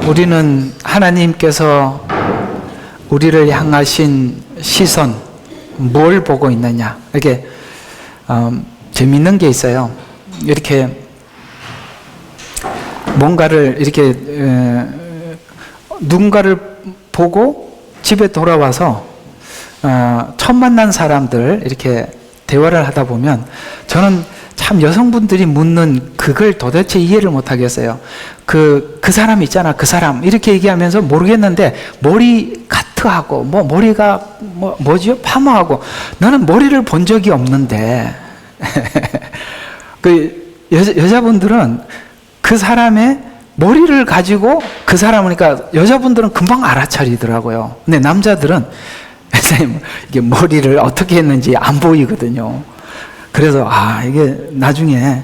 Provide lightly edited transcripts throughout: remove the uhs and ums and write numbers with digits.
우리는 하나님께서 우리를 향하신 시선, 뭘 보고 있느냐. 이렇게 재밌는 게 있어요. 이렇게 뭔가를 이렇게 누군가를 보고 집에 돌아와서 처음 만난 사람들 이렇게 대화를 하다 보면 저는 참 여성분들이 묻는 그걸 도대체 이해를 못 하겠어요. 그 사람 있잖아, 그 사람 이렇게 얘기하면서 모르겠는데 머리 카트하고 뭐 머리가 뭐지요? 파마하고 나는 머리를 본 적이 없는데 그 여자분들은 그 사람의 머리를 가지고 그 사람이니까 여자분들은 금방 알아차리더라고요. 근데 남자들은 이게 머리를 어떻게 했는지 안 보이거든요. 그래서 이게 나중에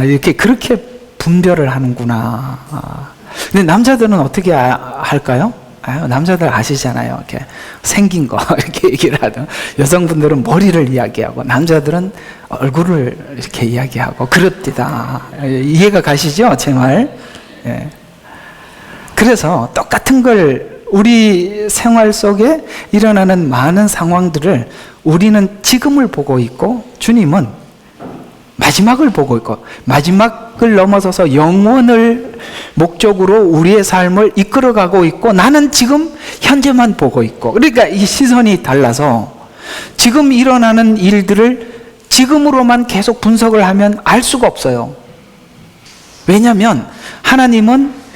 이렇게 그렇게 분별을 하는구나. 근데 남자들은 어떻게 할까요? 남자들 아시잖아요. 이렇게 생긴 거 이렇게 얘기를 하든 여성분들은 머리를 이야기하고 남자들은 얼굴을 이렇게 이야기하고 그렇디다. 이해가 가시죠? 제 말. 예. 그래서 똑같은 걸 우리 생활 속에 일어나는 많은 상황들을 우리는 지금을 보고 있고 주님은 마지막을 보고 있고 마지막을 넘어서서 영원을 목적으로 우리의 삶을 이끌어가고 있고 나는 지금 현재만 보고 있고 그러니까 이 시선이 달라서 지금 일어나는 일들을 지금으로만 계속 분석을 하면 알 수가 없어요. 왜냐하면 하나님은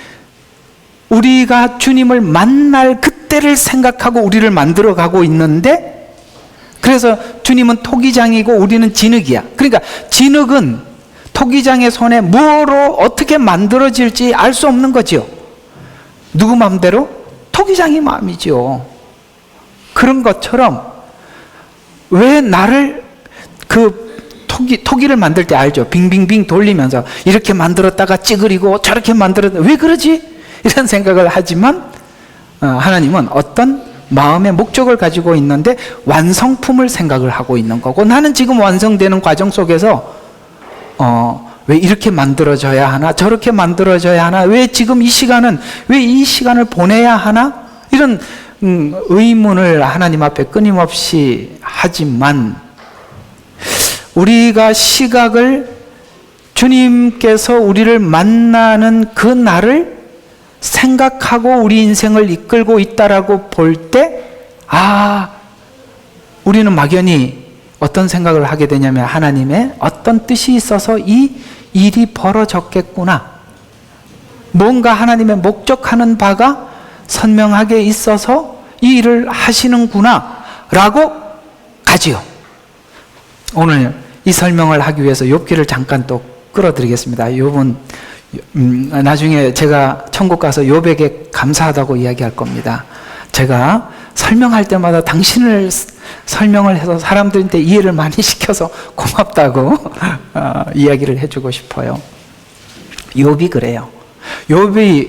우리가 주님을 만날 그때를 생각하고 우리를 만들어가고 있는데 그래서 주님은 토기장이고 우리는 진흙이야. 그러니까 진흙은 토기장의 손에 뭐로 어떻게 만들어질지 알 수 없는 거죠. 누구 마음대로? 토기장의 마음이죠. 그런 것처럼 왜 나를 토기를 만들 때 알죠? 빙빙빙 돌리면서 이렇게 만들었다가 찌그리고 저렇게 만들었다. 왜 그러지? 이런 생각을 하지만 하나님은 어떤 마음의 목적을 가지고 있는데 완성품을 생각을 하고 있는 거고 나는 지금 완성되는 과정 속에서 왜 이렇게 만들어져야 하나? 저렇게 만들어져야 하나? 왜 지금 이 시간을 보내야 하나? 이런 의문을 하나님 앞에 끊임없이 하지만 우리가 시각을 주님께서 우리를 만나는 그 날을 생각하고 우리 인생을 이끌고 있다라고 볼 때 우리는 막연히 어떤 생각을 하게 되냐면 하나님의 어떤 뜻이 있어서 이 일이 벌어졌겠구나. 뭔가 하나님의 목적하는 바가 선명하게 있어서 이 일을 하시는구나 라고 가지요. 오늘 이 설명을 하기 위해서 욥기를 잠깐 또 끌어드리겠습니다. 욥은 나중에 제가 천국 가서 욥에게 감사하다고 이야기할 겁니다. 제가 설명할 때마다 당신을 설명을 해서 사람들한테 이해를 많이 시켜서 고맙다고 이야기를 해주고 싶어요. 욥이 그래요. 욥이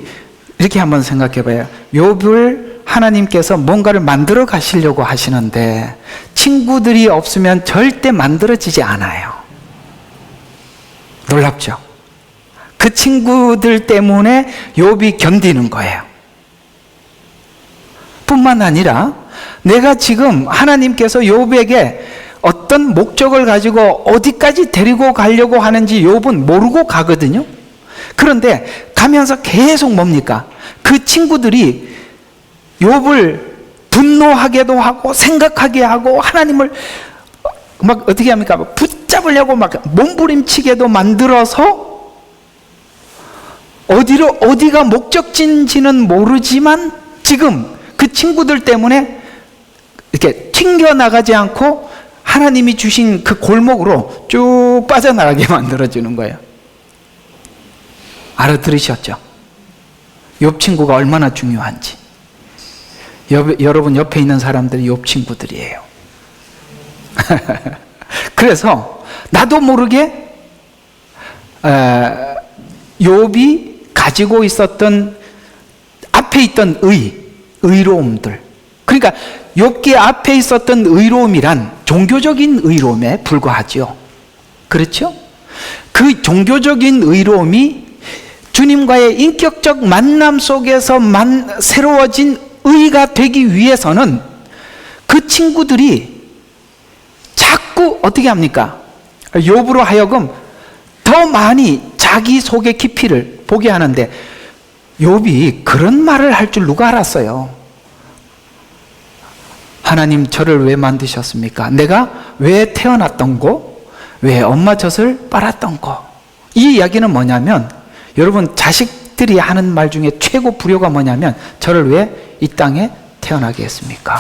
이렇게 한번 생각해 봐요. 욥을 하나님께서 뭔가를 만들어 가시려고 하시는데 친구들이 없으면 절대 만들어지지 않아요. 놀랍죠? 그 친구들 때문에 욥이 견디는 거예요. 뿐만 아니라 내가 지금 하나님께서 욥에게 어떤 목적을 가지고 어디까지 데리고 가려고 하는지 욥은 모르고 가거든요. 그런데 가면서 계속 뭡니까? 그 친구들이 욥을 분노하게도 하고 생각하게 하고 하나님을 막 어떻게 합니까? 붙잡으려고 막 몸부림치게도 만들어서 어디가 목적지인지는 모르지만 지금 그 친구들 때문에 이렇게 튕겨나가지 않고 하나님이 주신 그 골목으로 쭉 빠져나가게 만들어주는 거예요. 알아들으셨죠? 욥 친구가 얼마나 중요한지. 여러분 옆에 있는 사람들이 욥 친구들이에요. 그래서 나도 모르게 욥이 가지고 있었던 앞에 있던 의로움들, 그러니까 욥기 앞에 있었던 의로움이란 종교적인 의로움에 불과하죠. 그렇죠? 그 종교적인 의로움이 주님과의 인격적 만남 속에서 새로워진 의가 되기 위해서는 그 친구들이 자꾸 어떻게 합니까? 욥으로 하여금 더 많이 자기 속의 깊이를 보게 하는데, 욥이 그런 말을 할 줄 누가 알았어요? 하나님 저를 왜 만드셨습니까? 내가 왜 태어났던 거? 왜 엄마 젖을 빨았던 거? 이 이야기는 뭐냐면, 여러분 자식들이 하는 말 중에 최고 불효가 뭐냐면, 저를 왜 이 땅에 태어나게 했습니까?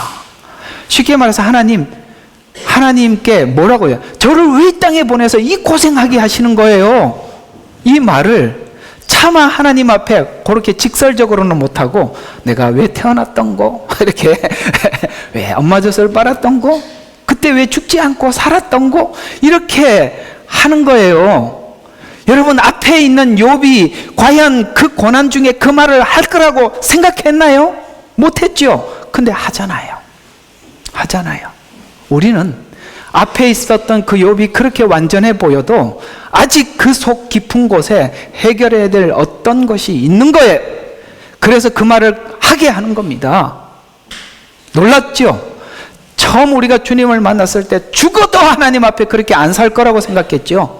쉽게 말해서 하나님께 뭐라고 해요? 저를 왜 이 땅에 보내서 이 고생하게 하시는 거예요? 이 말을 차마 하나님 앞에 그렇게 직설적으로는 못하고, 내가 왜 태어났던 거? 이렇게 왜 엄마 젖을 빨았던 거? 그때 왜 죽지 않고 살았던 거? 이렇게 하는 거예요. 여러분, 앞에 있는 욥이 과연 그 고난 중에 그 말을 할 거라고 생각했나요? 못했죠. 근데 하잖아요. 우리는 앞에 있었던 그 욥이 그렇게 완전해 보여도 아직 그 속 깊은 곳에 해결해야 될 어떤 것이 있는 거예요. 그래서 그 말을 하게 하는 겁니다. 놀랐죠? 처음 우리가 주님을 만났을 때 죽어도 하나님 앞에 그렇게 안 살 거라고 생각했죠.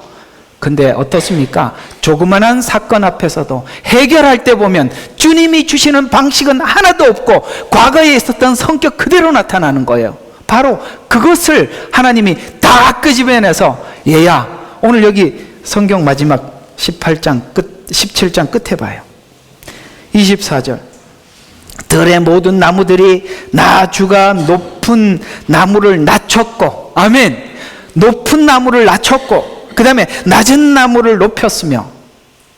근데 어떻습니까? 조그만한 사건 앞에서도 해결할 때 보면 주님이 주시는 방식은 하나도 없고 과거에 있었던 성격 그대로 나타나는 거예요. 바로 그것을 하나님이 다 끄집어내서, 얘야, 오늘 여기 성경 마지막 17장 끝에 봐요. 24절. 들의 모든 나무들이 나 주가 높은 나무를 낮췄고, 아멘. 높은 나무를 낮췄고, 그 다음에 낮은 나무를 높였으며.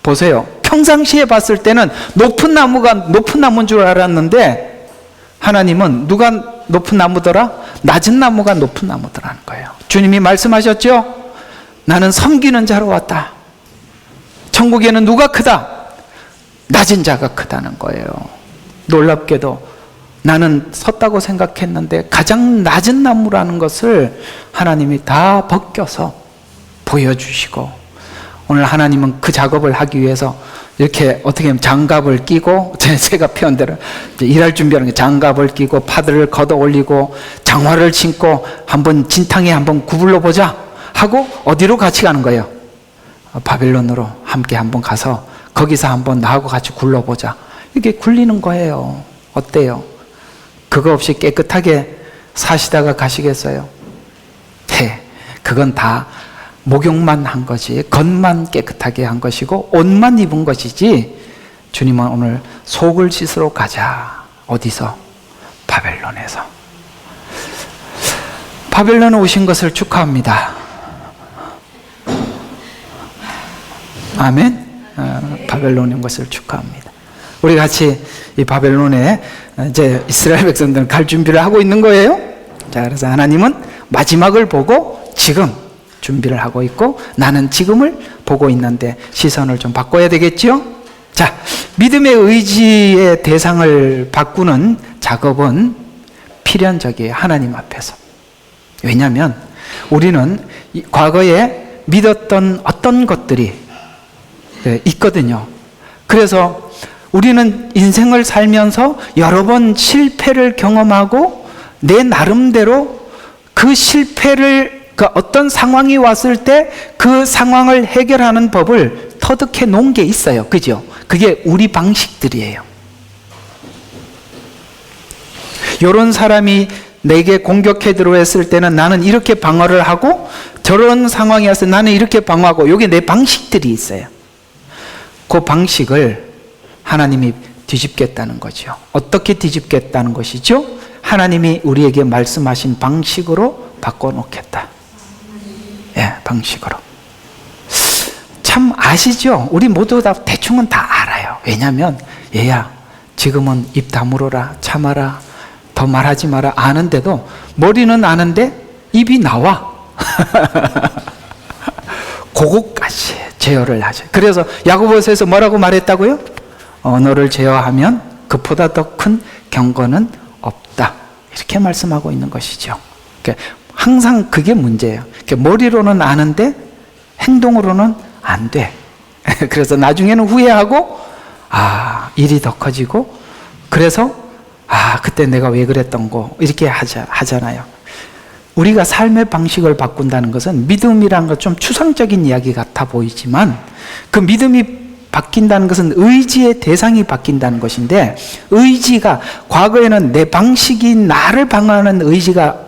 보세요. 평상시에 봤을 때는 높은 나무가 높은 나무인 줄 알았는데, 하나님은 누가 높은 나무더라? 낮은 나무가 높은 나무더라는 거예요. 주님이 말씀하셨죠? 나는 섬기는 자로 왔다. 천국에는 누가 크다? 낮은 자가 크다는 거예요. 놀랍게도 나는 섰다고 생각했는데 가장 낮은 나무라는 것을 하나님이 다 벗겨서 보여주시고, 오늘 하나님은 그 작업을 하기 위해서 이렇게 어떻게 하면 장갑을 끼고, 제가 표현 대로 일할 준비하는 게 장갑을 끼고 파들을 걷어 올리고 장화를 신고 한번 진탕에 한번 구불러 보자 하고 어디로 같이 가는 거예요? 바벨론으로 함께 한번 가서 거기서 한번 나하고 같이 굴러보자. 이게 굴리는 거예요. 어때요? 그거 없이 깨끗하게 사시다가 가시겠어요? 네, 그건 다 목욕만 한 것이, 겉만 깨끗하게 한 것이고 옷만 입은 것이지, 주님은 오늘 속을 씻으러 가자. 어디서? 바벨론에서. 바벨론에 오신 것을 축하합니다. 아멘. 바벨론에 온 것을 축하합니다. 우리 같이 이 바벨론에 이제 이스라엘 백성들은 갈 준비를 하고 있는 거예요. 자, 그래서 하나님은 마지막을 보고 지금 준비를 하고 있고, 나는 지금을 보고 있는데 시선을 좀 바꿔야 되겠죠? 자, 믿음의 의지의 대상을 바꾸는 작업은 필연적이에요. 하나님 앞에서. 왜냐하면 우리는 과거에 믿었던 어떤 것들이 있거든요. 그래서 우리는 인생을 살면서 여러 번 실패를 경험하고 내 나름대로 그 실패를, 그 어떤 상황이 왔을 때 그 상황을 해결하는 법을 터득해 놓은 게 있어요. 그죠? 그게 우리 방식들이에요. 이런 사람이 내게 공격해 들어왔을 때는 나는 이렇게 방어를 하고, 저런 상황이 왔을 때 나는 이렇게 방어하고, 이게 내 방식들이 있어요. 그 방식을 하나님이 뒤집겠다는 거죠. 어떻게 뒤집겠다는 것이죠? 하나님이 우리에게 말씀하신 방식으로 바꿔놓겠다. 예, 방식으로. 참 아시죠? 우리 모두 다 대충은 다 알아요. 왜냐하면 얘야, 지금은 입 다물어라, 참아라, 더 말하지 마라 아는데도 머리는 아는데 입이 나와. 그거까지 제어를 하죠. 그래서 야고보서에서 뭐라고 말했다고요? 언어를 제어하면 그보다 더 큰 경건은 없다. 이렇게 말씀하고 있는 것이죠. 그러니까 항상 그게 문제예요. 그러니까 머리로는 아는데 행동으로는 안 돼. 그래서 나중에는 후회하고 일이 더 커지고, 그래서 그때 내가 왜 그랬던 거 이렇게 하잖아요. 우리가 삶의 방식을 바꾼다는 것은 믿음이라는 건 좀 추상적인 이야기 같아 보이지만, 그 믿음이 바뀐다는 것은 의지의 대상이 바뀐다는 것인데, 의지가 과거에는 내 방식이 나를 방어하는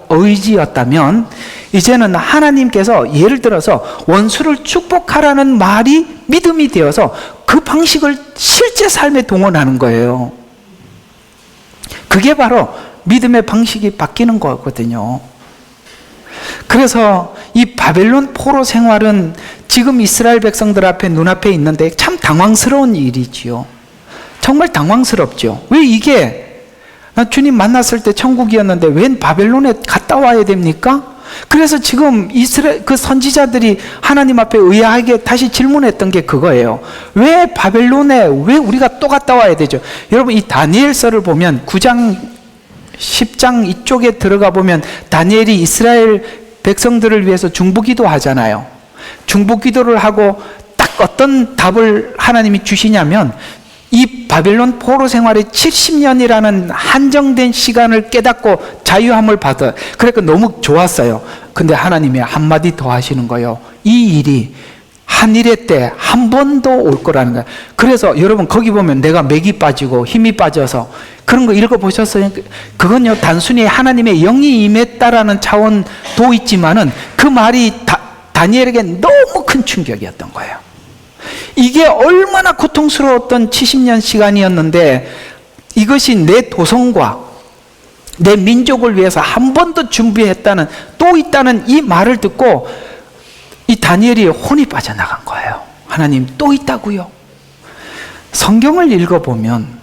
의지였다면 이제는 하나님께서 예를 들어서 원수를 축복하라는 말이 믿음이 되어서 그 방식을 실제 삶에 동원하는 거예요. 그게 바로 믿음의 방식이 바뀌는 거거든요. 그래서 이 바벨론 포로 생활은 지금 이스라엘 백성들 앞에 눈앞에 있는데 참 당황스러운 일이지요. 정말 당황스럽죠. 왜 이게, 나 주님 만났을 때 천국이었는데 웬 바벨론에 갔다 와야 됩니까? 그래서 지금 이스라엘 그 선지자들이 하나님 앞에 의아하게 다시 질문했던 게 그거예요. 왜 바벨론에 왜 우리가 또 갔다 와야 되죠? 여러분, 이 다니엘서를 보면 9장 10장 이쪽에 들어가 보면 다니엘이 이스라엘 백성들을 위해서 중보기도 하잖아요. 중보기도를 하고 딱 어떤 답을 하나님이 주시냐면, 이 바벨론 포로 생활의 70년이라는 한정된 시간을 깨닫고 자유함을 받아. 그러니까 너무 좋았어요. 근데 하나님이 한마디 더 하시는 거예요. 이 일이 한일의 때 한 번 더 올 거라는 거예요. 그래서 여러분, 거기 보면 내가 맥이 빠지고 힘이 빠져서 그런 거 읽어보셨어요? 그건요, 단순히 하나님의 영이 임했다라는 차원도 있지만은 그 말이 다니엘에게 너무 큰 충격이었던 거예요. 이게 얼마나 고통스러웠던 70년 시간이었는데, 이것이 내 도성과 내 민족을 위해서 한 번 더 준비했다는, 또 있다는 이 말을 듣고 이 다니엘이 혼이 빠져나간 거예요. 하나님, 또 있다고요? 성경을 읽어보면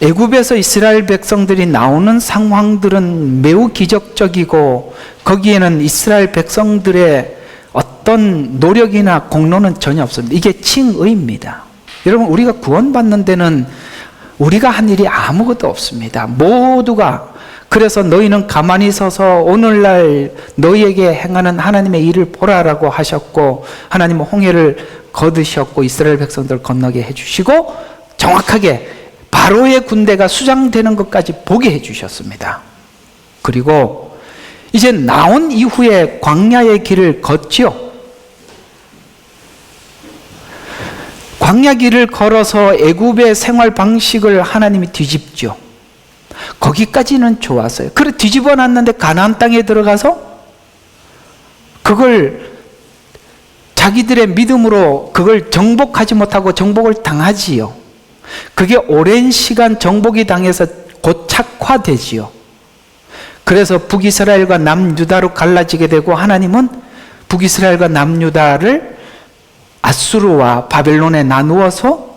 애굽에서 이스라엘 백성들이 나오는 상황들은 매우 기적적이고, 거기에는 이스라엘 백성들의 어떤 노력이나 공로는 전혀 없습니다. 이게 칭의입니다. 여러분, 우리가 구원받는 데는 우리가 한 일이 아무것도 없습니다. 모두가. 그래서 너희는 가만히 서서 오늘날 너희에게 행하는 하나님의 일을 보라라고 하셨고, 하나님은 홍해를 거두셨고 이스라엘 백성들을 건너게 해주시고, 정확하게 바로의 군대가 수장되는 것까지 보게 해주셨습니다. 그리고 이제 나온 이후에 광야의 길을 걷지요. 광야 길을 걸어서 애굽의 생활 방식을 하나님이 뒤집죠. 거기까지는 좋았어요. 그래 뒤집어 놨는데 가나안 땅에 들어가서 그걸 자기들의 믿음으로 그걸 정복하지 못하고 정복을 당하지요. 그게 오랜 시간 정복이 당해서 곧 착화되지요. 그래서 북이스라엘과 남유다로 갈라지게 되고, 하나님은 북이스라엘과 남유다를 아수르와 바벨론에 나누어서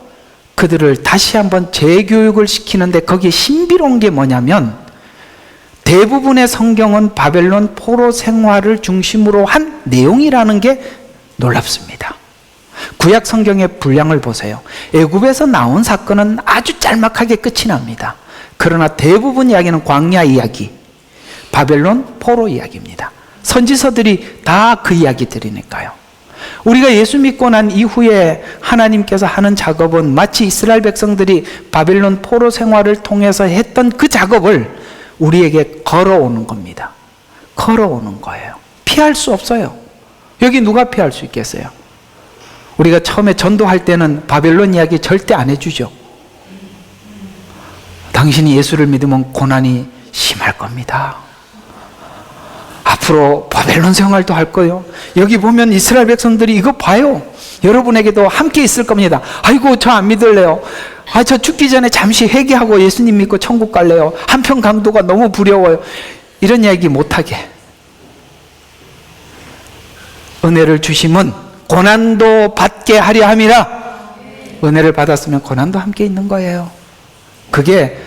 그들을 다시 한번 재교육을 시키는데, 거기에 신비로운 게 뭐냐면, 대부분의 성경은 바벨론 포로 생활을 중심으로 한 내용이라는 게 놀랍습니다. 구약 성경의 분량을 보세요. 애굽에서 나온 사건은 아주 짤막하게 끝이 납니다. 그러나 대부분 이야기는 광야 이야기, 바벨론 포로 이야기입니다. 선지서들이 다 그 이야기들이니까요. 우리가 예수 믿고 난 이후에 하나님께서 하는 작업은 마치 이스라엘 백성들이 바벨론 포로 생활을 통해서 했던 그 작업을 우리에게 걸어오는 겁니다. 걸어오는 거예요. 피할 수 없어요. 여기 누가 피할 수 있겠어요? 우리가 처음에 전도할 때는 바벨론 이야기 절대 안 해주죠. 당신이 예수를 믿으면 고난이 심할 겁니다. 앞으로 바벨론 생활도 할 거예요. 여기 보면 이스라엘 백성들이 이거 봐요. 여러분에게도 함께 있을 겁니다. 아이고, 저 안 믿을래요. 저 죽기 전에 잠시 회개하고 예수님 믿고 천국 갈래요. 한편 강도가 너무 두려워요. 이런 이야기 못하게. 은혜를 주심은 고난도 받게 하려 함이라. 은혜를 받았으면 고난도 함께 있는 거예요. 그게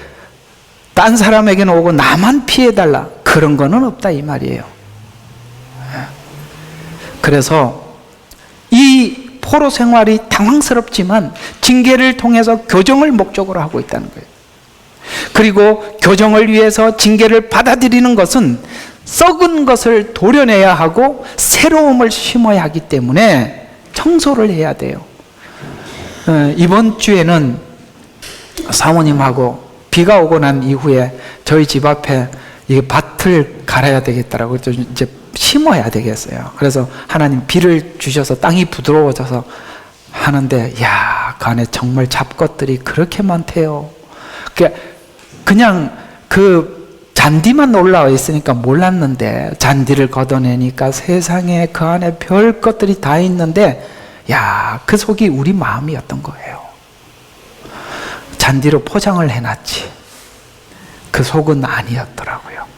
딴 사람에게는 오고 나만 피해달라, 그런 거는 없다 이 말이에요. 그래서 이 포로 생활이 당황스럽지만 징계를 통해서 교정을 목적으로 하고 있다는 거예요. 그리고 교정을 위해서 징계를 받아들이는 것은 썩은 것을 도려내야 하고 새로움을 심어야 하기 때문에, 청소를 해야 돼요. 이번 주에는 사모님하고 비가 오고 난 이후에 저희 집 앞에 이 밭을 갈아야 되겠더라고요. 이제 심어야 되겠어요. 그래서 하나님 비를 주셔서 땅이 부드러워져서 하는데, 야, 그 안에 정말 잡것들이 그렇게 많대요. 그냥 그 잔디만 올라와 있으니까 몰랐는데, 잔디를 걷어내니까 세상에 그 안에 별 것들이 다 있는데, 야, 그 속이 우리 마음이었던 거예요. 잔디로 포장을 해놨지 그 속은 아니었더라고요.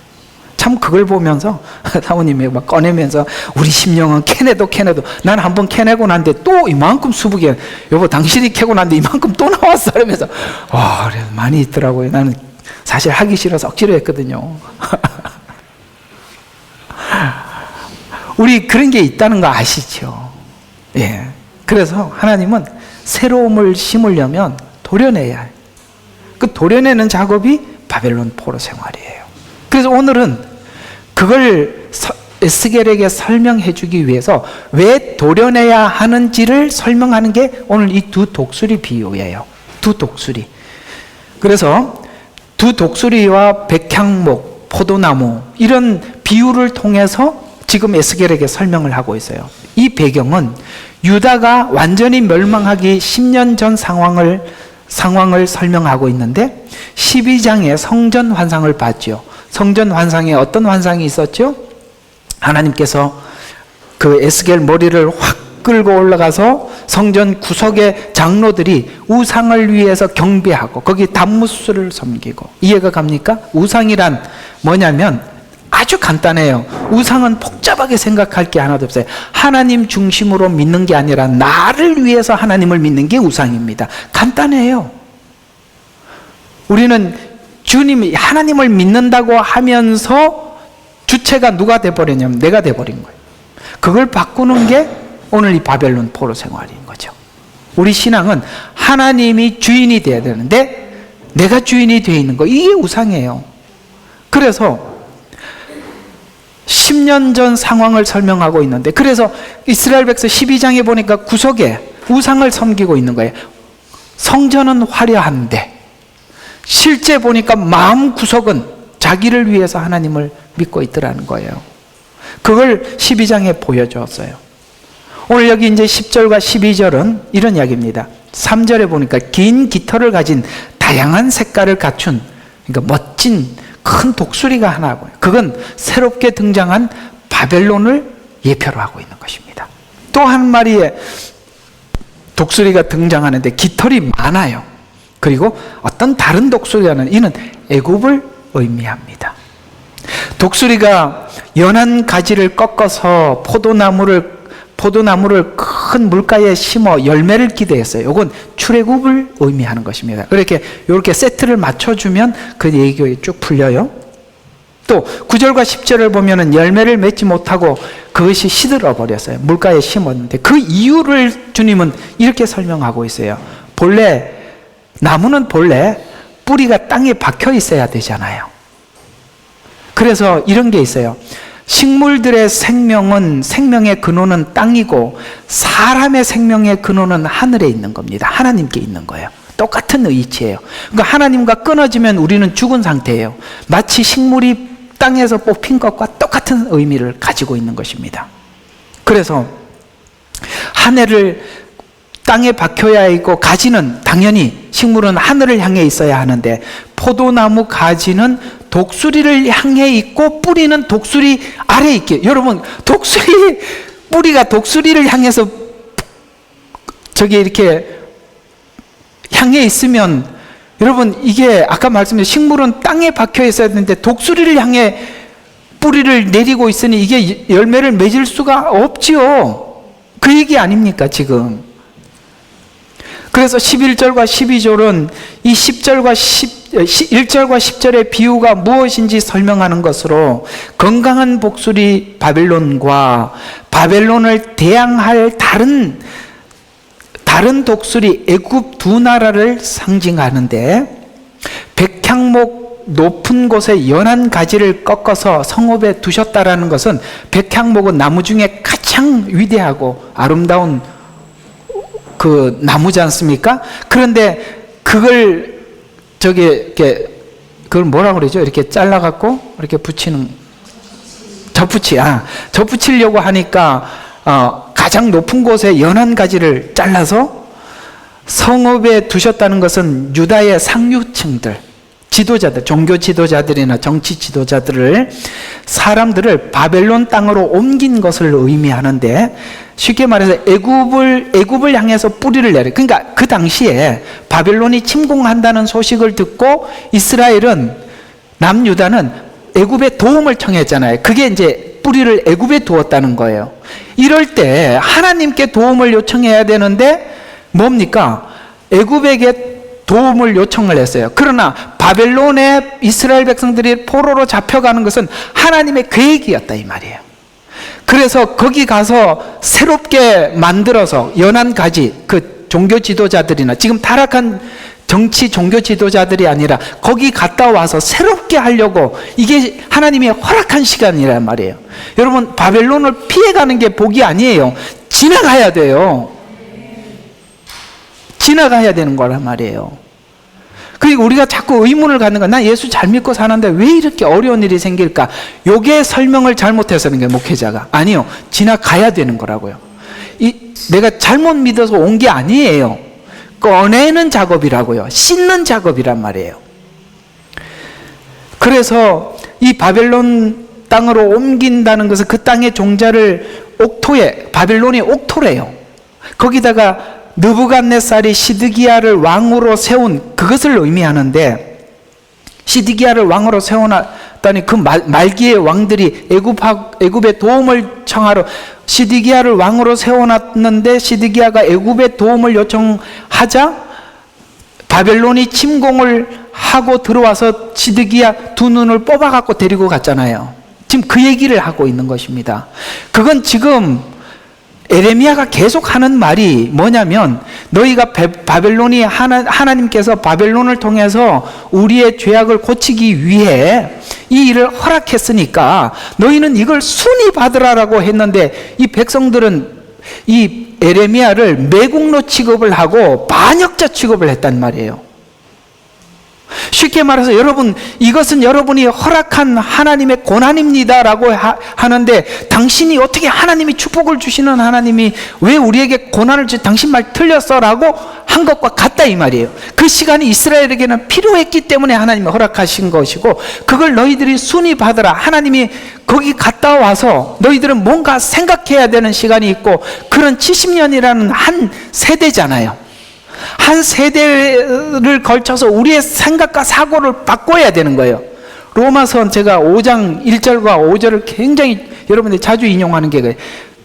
참 그걸 보면서 사모님이 막 꺼내면서 우리 심령은 캐내도 난 한번 캐내고 난데 또 이만큼 수북이, 여보 당신이 캐고 난데 이만큼 또 나왔어 이러면서 그래 많이 있더라고요. 나는 사실 하기 싫어서 억지로 했거든요. 우리 그런 게 있다는 거 아시죠? 예. 그래서 하나님은 새로움을 심으려면 도려내야 해요. 그 도려내는 작업이 바벨론 포로 생활이에요. 그래서 오늘은 그걸 에스겔에게 설명해 주기 위해서 왜 도려내야 하는지를 설명하는 게 오늘 이 두 독수리 비유예요. 두 독수리. 그래서 두 독수리와 백향목, 포도나무 이런 비유를 통해서 지금 에스겔에게 설명을 하고 있어요. 이 배경은 유다가 완전히 멸망하기 10년 전 상황을 설명하고 있는데 12장의 성전 환상을 봤죠. 성전 환상에 어떤 환상이 있었죠? 하나님께서 그 에스겔 머리를 확 끌고 올라가서 성전 구석의 장로들이 우상을 위해서 경배하고 거기 단무스를 섬기고, 이해가 갑니까? 우상이란 뭐냐면 아주 간단해요. 우상은 복잡하게 생각할 게 하나도 없어요. 하나님 중심으로 믿는 게 아니라 나를 위해서 하나님을 믿는 게 우상입니다. 간단해요. 우리는 주님이 하나님을 믿는다고 하면서 주체가 누가 돼버렸냐면 내가 돼버린 거예요. 그걸 바꾸는 게 오늘 이 바벨론 포로 생활인 거죠. 우리 신앙은 하나님이 주인이 돼야 되는데 내가 주인이 되어 있는 거, 이게 우상이에요. 그래서 10년 전 상황을 설명하고 있는데, 그래서 이스라엘 백성 12장에 보니까 구석에 우상을 섬기고 있는 거예요. 성전은 화려한데 실제 보니까 마음 구석은 자기를 위해서 하나님을 믿고 있더라는 거예요. 그걸 12장에 보여주었어요. 오늘 여기 이제 10절과 12절은 이런 이야기입니다. 3절에 보니까 긴 깃털을 가진 다양한 색깔을 갖춘, 그러니까 멋진 큰 독수리가 하나 보여요. 그건 새롭게 등장한 바벨론을 예표로 하고 있는 것입니다. 또 한 마리의 독수리가 등장하는데 깃털이 많아요. 그리고 어떤 다른 독수리는 이는 애굽을 의미합니다. 독수리가 연한 가지를 꺾어서 포도나무를 큰 물가에 심어 열매를 기대했어요. 이건 출애굽을 의미하는 것입니다. 이렇게 세트를 맞춰주면 그 얘기가 쭉 풀려요. 또 9절과 10절을 보면은 열매를 맺지 못하고 그것이 시들어 버렸어요. 물가에 심었는데 그 이유를 주님은 이렇게 설명하고 있어요. 나무는 본래 뿌리가 땅에 박혀 있어야 되잖아요. 그래서 이런 게 있어요. 식물들의 생명의 근원은 땅이고 사람의 생명의 근원은 하늘에 있는 겁니다. 하나님께 있는 거예요. 똑같은 의치예요. 그러니까 하나님과 끊어지면 우리는 죽은 상태예요. 마치 식물이 땅에서 뽑힌 것과 똑같은 의미를 가지고 있는 것입니다. 그래서 한 해를 땅에 박혀야 있고, 가지는 당연히 식물은 하늘을 향해 있어야 하는데 포도나무 가지는 독수리를 향해 있고 뿌리는 독수리 아래에 있게. 여러분, 뿌리가 독수리를 향해서 이렇게 향해 있으면, 여러분, 이게 아까 말씀드린 식물은 땅에 박혀 있어야 되는데 독수리를 향해 뿌리를 내리고 있으니 이게 열매를 맺을 수가 없지요. 그 얘기 아닙니까 지금? 그래서 11절과 12절은 이 1절과 10절의 비유가 무엇인지 설명하는 것으로 건강한 독수리 바벨론과 바벨론을 대항할 다른 독수리 애굽 두 나라를 상징하는데, 백향목 높은 곳에 연한 가지를 꺾어서 성읍에 두셨다라는 것은, 백향목은 나무 중에 가장 위대하고 아름다운 그 나무지 않습니까? 그런데 그걸 이렇게 그걸 뭐라고 그러죠? 이렇게 잘라갖고 이렇게 붙이는 접붙이려고 하니까 가장 높은 곳에 연한 가지를 잘라서 성읍에 두셨다는 것은 유다의 상류층들, 지도자들, 종교 지도자들이나 정치 지도자들을, 사람들을 바벨론 땅으로 옮긴 것을 의미하는데, 쉽게 말해서 애굽을 향해서 뿌리를 내려. 그러니까 그 당시에 바벨론이 침공한다는 소식을 듣고 이스라엘은, 남유다는 애굽의 도움을 청했잖아요. 그게 이제 뿌리를 애굽에 두었다는 거예요. 이럴 때 하나님께 도움을 요청해야 되는데 뭡니까? 애굽에게 도움을 요청을 했어요. 그러나 바벨론에 이스라엘 백성들이 포로로 잡혀가는 것은 하나님의 계획이었다 이 말이에요. 그래서 거기 가서 새롭게 만들어서 연한 가지, 그 종교 지도자들이나 지금 타락한 정치 종교 지도자들이 아니라 거기 갔다 와서 새롭게 하려고, 이게 하나님이 허락한 시간이란 말이에요. 여러분, 바벨론을 피해가는 게 복이 아니에요. 지나가야 돼요. 지나가야 되는 거란 말이에요. 그리고 우리가 자꾸 의문을 갖는 건, 나 예수 잘 믿고 사는데 왜 이렇게 어려운 일이 생길까? 요게 설명을 잘못해서는 게 목회자가. 아니요, 지나가야 되는 거라고요. 내가 잘못 믿어서 온 게 아니에요. 꺼내는 작업이라고요. 씻는 작업이란 말이에요. 그래서 이 바벨론 땅으로 옮긴다는 것은 그 땅의 종자를 옥토에, 바벨론이 옥토래요. 거기다가 느부갓네살이 시드기야를 왕으로 세운 그것을 의미하는데, 시드기야를 왕으로 세워놨다니 그 말기의 왕들이 애굽의 도움을 청하러 시드기야를 왕으로 세워놨는데, 시드기야가 애굽의 도움을 요청하자 바벨론이 침공을 하고 들어와서 시드기야 두 눈을 뽑아갖고 데리고 갔잖아요. 지금 그 얘기를 하고 있는 것입니다. 그건 지금 에레미야가 계속 하는 말이 뭐냐면, 너희가 바벨론이 하나님께서 바벨론을 통해서 우리의 죄악을 고치기 위해 이 일을 허락했으니까 너희는 이걸 순히 받으라라고 했는데, 이 백성들은 이 에레미야를 매국노 취급을 하고 반역자 취급을 했단 말이에요. 쉽게 말해서, 여러분, 이것은 여러분이 허락한 하나님의 고난입니다라고 하는데, 당신이 어떻게 하나님이 축복을 주시는 하나님이 왜 우리에게 고난을 주, 당신 말 틀렸어라고 한 것과 같다 이 말이에요. 그 시간이 이스라엘에게는 필요했기 때문에 하나님이 허락하신 것이고, 그걸 너희들이 순히 받으라. 하나님이 거기 갔다 와서 너희들은 뭔가 생각해야 되는 시간이 있고, 그런 70년이라는 한 세대잖아요. 한 세대를 걸쳐서 우리의 생각과 사고를 바꿔야 되는 거예요. 로마서 제가 5장 1절과 5절을 굉장히 여러분들이 자주 인용하는 게,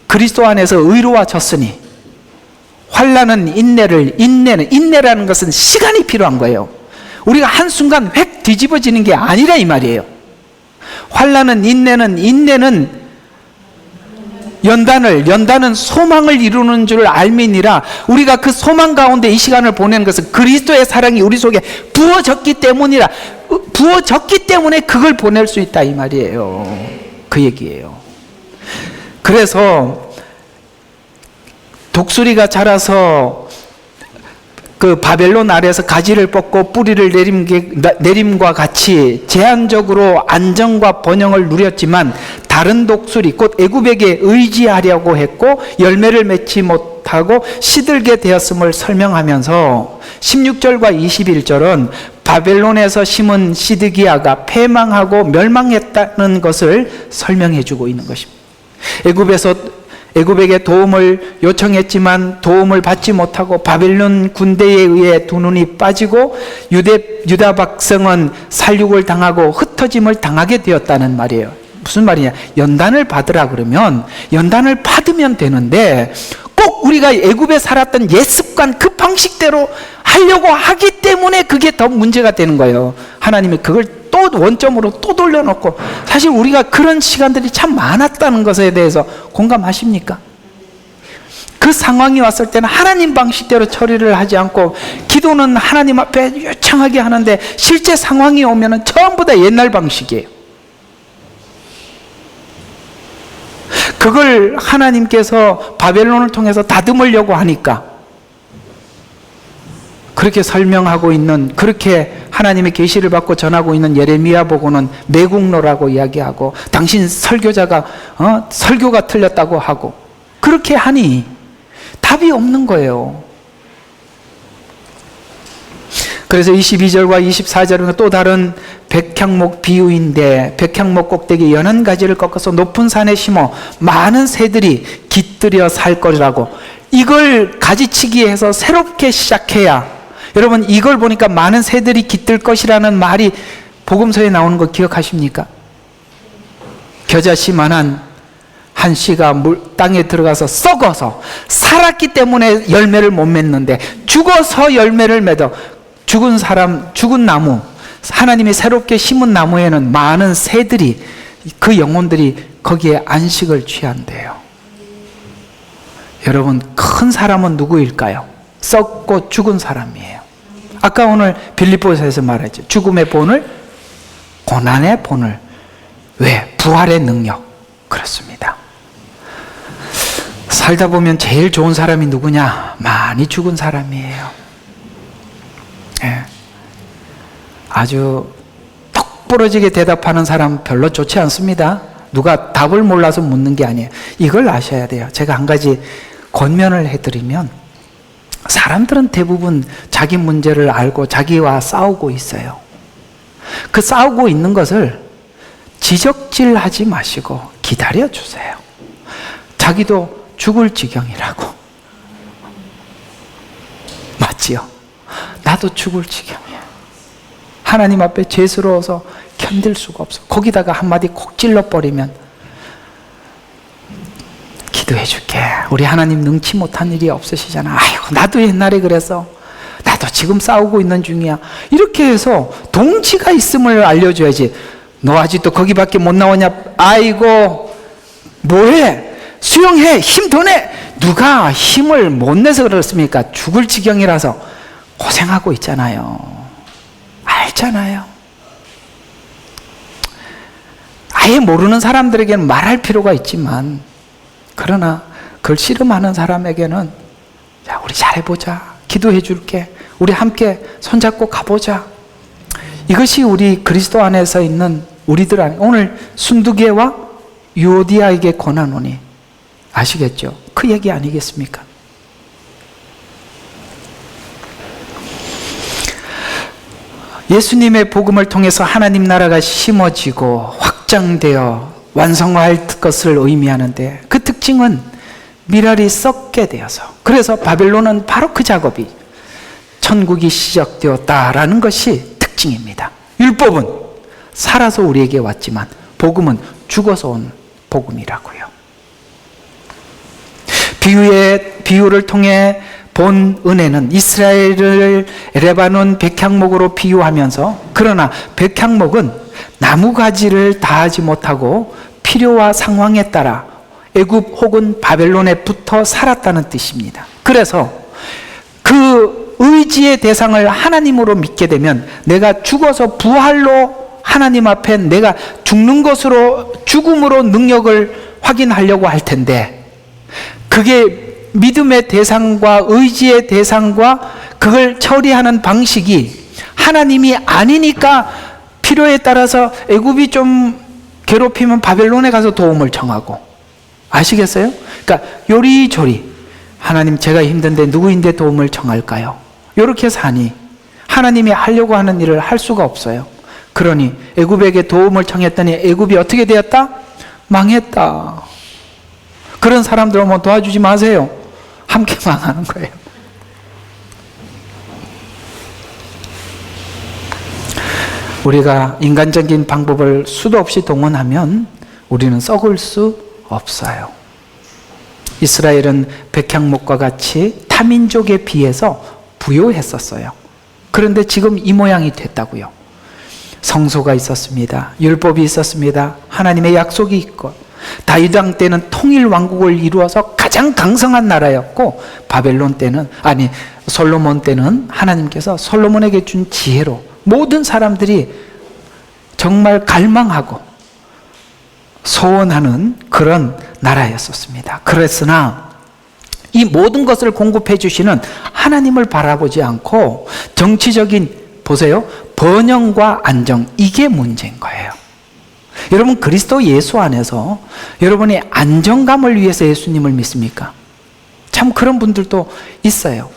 그리스도 안에서 의로워졌으니 환난은 인내라는 것은 시간이 필요한 거예요. 우리가 한순간 획 뒤집어지는 게 아니라 이 말이에요. 환난은 인내는 연단은 소망을 이루는 줄 알미니라. 우리가 그 소망 가운데 이 시간을 보내는 것은 그리스도의 사랑이 우리 속에 부어졌기 때문이라. 부어졌기 때문에 그걸 보낼 수 있다 이 말이에요. 그 얘기예요. 그래서 독수리가 자라서 그 바벨론 아래에서 가지를 뻗고 뿌리를 내림과 같이 제한적으로 안정과 번영을 누렸지만, 다른 독수리 곧 애굽에게 의지하려고 했고 열매를 맺지 못하고 시들게 되었음을 설명하면서 16절과 21절은 바벨론에서 심은 시드기야가 패망하고 멸망했다는 것을 설명해 주고 있는 것입니다. 애굽에게 도움을 요청했지만 도움을 받지 못하고 바벨론 군대에 의해 두 눈이 빠지고 유다 백성은 살육을 당하고 흩어짐을 당하게 되었다는 말이에요. 무슨 말이냐? 연단을 받으라 그러면 연단을 받으면 되는데, 꼭 우리가 애굽에 살았던 옛 습관 그 방식대로 하려고 하기 때문에 그게 더 문제가 되는 거예요. 하나님이 그걸 또 원점으로 또 돌려놓고, 사실 우리가 그런 시간들이 참 많았다는 것에 대해서 공감하십니까? 그 상황이 왔을 때는 하나님 방식대로 처리를 하지 않고 기도는 하나님 앞에 요청하게 하는데, 실제 상황이 오면은 전부 다 옛날 방식이에요. 그걸 하나님께서 바벨론을 통해서 다듬으려고 하니까 그렇게 설명하고 있는, 그렇게 하나님의 계시를 받고 전하고 있는 예레미야 보고는 매국노라고 이야기하고, 당신 설교자가 설교가 틀렸다고 하고, 그렇게 하니 답이 없는 거예요. 그래서 22절과 24절은 또 다른 백향목 비유인데, 백향목 꼭대기 연한 가지를 꺾어서 높은 산에 심어 많은 새들이 깃들여 살 거라고. 이걸 가지치기 해서 새롭게 시작해야, 여러분 이걸 보니까 많은 새들이 깃들 것이라는 말이 복음서에 나오는 거 기억하십니까? 겨자씨만한 한 씨가 땅에 들어가서 썩어서, 살았기 때문에 열매를 못 맺는데 죽어서 열매를 맺어. 죽은 사람, 죽은 나무, 하나님이 새롭게 심은 나무에는 많은 새들이, 그 영혼들이 거기에 안식을 취한대요. 여러분, 큰 사람은 누구일까요? 썩고 죽은 사람이에요. 아까 오늘 빌립보서에서 말했죠. 죽음의 본을, 고난의 본을. 왜? 부활의 능력. 그렇습니다. 살다 보면 제일 좋은 사람이 누구냐? 많이 죽은 사람이에요. 예. 아주 똑부러지게 대답하는 사람 별로 좋지 않습니다. 누가 답을 몰라서 묻는 게 아니에요. 이걸 아셔야 돼요. 제가 한 가지 권면을 해드리면, 사람들은 대부분 자기 문제를 알고 자기와 싸우고 있어요. 그 싸우고 있는 것을 지적질하지 마시고 기다려 주세요. 자기도 죽을 지경이라고. 맞지요? 나도 죽을 지경이야. 하나님 앞에 죄스러워서 견딜 수가 없어. 거기다가 한마디 콕 찔러버리면, 기도해 줄게. 우리 하나님 능치 못한 일이 없으시잖아. 아이고, 나도 옛날에 그래서, 나도 지금 싸우고 있는 중이야. 이렇게 해서 동치가 있음을 알려줘야지. 너 아직도 거기밖에 못 나오냐? 아이고, 뭐해? 수영해. 힘 더 내. 누가 힘을 못 내서 그렇습니까? 죽을 지경이라서 고생하고 있잖아요. 알잖아요. 아예 모르는 사람들에게는 말할 필요가 있지만, 그러나 그걸 씨름하는 사람에게는, 자, 우리 잘해보자. 기도해 줄게. 우리 함께 손잡고 가보자. 이것이 우리 그리스도 안에서 있는 우리들 안에, 오늘 순두개와 유오디아에게 권하노니, 아시겠죠? 그 얘기 아니겠습니까? 예수님의 복음을 통해서 하나님 나라가 심어지고 확장되어 완성화할 것을 의미하는데, 그 특징은 미랄이 썩게 되어서, 그래서 바벨론은 바로 그 작업이, 천국이 시작되었다라는 것이 특징입니다. 율법은 살아서 우리에게 왔지만 복음은 죽어서 온 복음이라고요. 비유를 통해 본 은혜는 이스라엘을 레바논 백향목으로 비유하면서, 그러나 백향목은 나무가지를 다하지 못하고 필요와 상황에 따라 애굽 혹은 바벨론에 붙어 살았다는 뜻입니다. 그래서 그 의지의 대상을 하나님으로 믿게 되면, 내가 죽어서 부활로 하나님 앞에 내가 죽는 것으로, 죽음으로 능력을 확인하려고 할 텐데, 그게 믿음의 대상과 의지의 대상과 그걸 처리하는 방식이 하나님이 아니니까, 필요에 따라서 애굽이 좀 괴롭히면 바벨론에 가서 도움을 청하고, 아시겠어요? 그러니까 요리조리, 하나님 제가 힘든데 누구인데 도움을 청할까요? 이렇게 사니 하나님이 하려고 하는 일을 할 수가 없어요. 그러니 애굽에게 도움을 청했더니 애굽이 어떻게 되었다? 망했다. 그런 사람들 오면 도와주지 마세요. 함께 망하는 거예요. 우리가 인간적인 방법을 수도 없이 동원하면 우리는 썩을 수 없어요. 이스라엘은 백향목과 같이 타민족에 비해서 부요했었어요. 그런데 지금 이 모양이 됐다고요. 성소가 있었습니다. 율법이 있었습니다. 하나님의 약속이 있고, 다윗 왕 때는 통일 왕국을 이루어서 가장 강성한 나라였고, 바벨론 때는, 아니 솔로몬 때는 하나님께서 솔로몬에게 준 지혜로 모든 사람들이 정말 갈망하고 소원하는 그런 나라였었습니다. 그랬으나 이 모든 것을 공급해 주시는 하나님을 바라보지 않고 정치적인, 보세요, 번영과 안정, 이게 문제인 거예요. 여러분, 그리스도 예수 안에서 여러분이 안정감을 위해서 예수님을 믿습니까? 참 그런 분들도 있어요.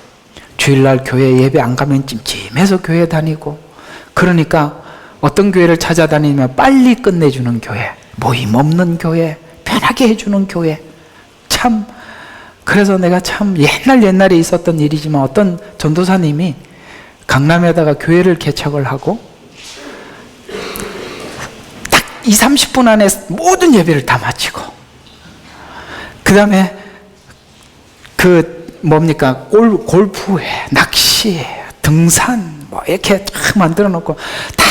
주일날 교회 예배 안 가면 찜찜해서 교회 다니고, 그러니까 어떤 교회를 찾아다니면 빨리 끝내주는 교회, 모임 없는 교회, 편하게 해주는 교회. 참, 그래서 내가 참 옛날에 있었던 일이지만 어떤 전도사님이 강남에다가 교회를 개척을 하고 딱 20-30분 안에 모든 예배를 다 마치고, 그 다음에 골프회, 낚시, 등산 뭐 이렇게 딱 만들어 놓고 다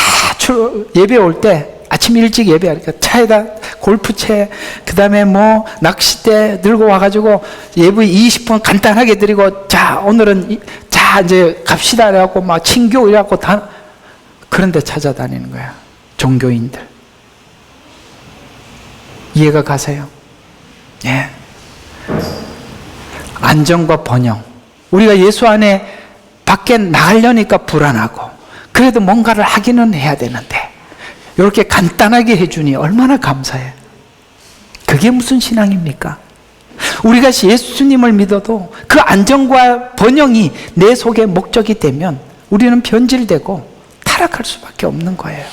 예배 올 때 아침 일찍 예배하니까 차에다 골프채, 그 다음에 뭐 낚싯대 들고 와가지고 예배 20분 간단하게 드리고, 자 오늘은 자 이제 갑시다 이래갖고 막 친교 이래갖고 다 그런 데 찾아다니는 거야. 종교인들. 이해가 가세요? 예. 안정과 번영. 우리가 예수 안에 밖에 나가려니까 불안하고, 그래도 뭔가를 하기는 해야 되는데 이렇게 간단하게 해주니 얼마나 감사해. 그게 무슨 신앙입니까? 우리가 예수님을 믿어도 그 안정과 번영이 내 속의 목적이 되면 우리는 변질되고 타락할 수밖에 없는 거예요.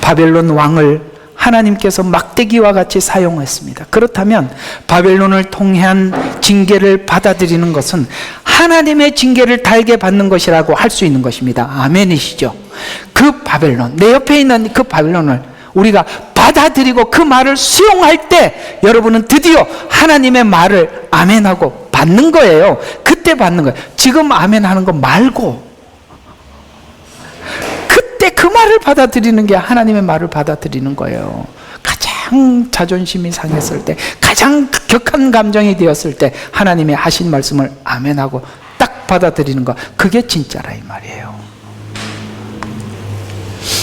바벨론 왕을 하나님께서 막대기와 같이 사용했습니다. 그렇다면 바벨론을 통한 징계를 받아들이는 것은 하나님의 징계를 달게 받는 것이라고 할 수 있는 것입니다. 아멘이시죠? 그 바벨론, 내 옆에 있는 그 바벨론을 우리가 받아들이고 그 말을 수용할 때 여러분은 드디어 하나님의 말을 아멘하고 받는 거예요. 그때 받는 거예요. 지금 아멘하는 거 말고 그때 그 말을 받아들이는 게 하나님의 말을 받아들이는 거예요. 가장 자존심이 상했을 때, 가장 격한 감정이 되었을 때 하나님의 하신 말씀을 아멘하고 딱 받아들이는 거, 그게 진짜라 이 말이에요.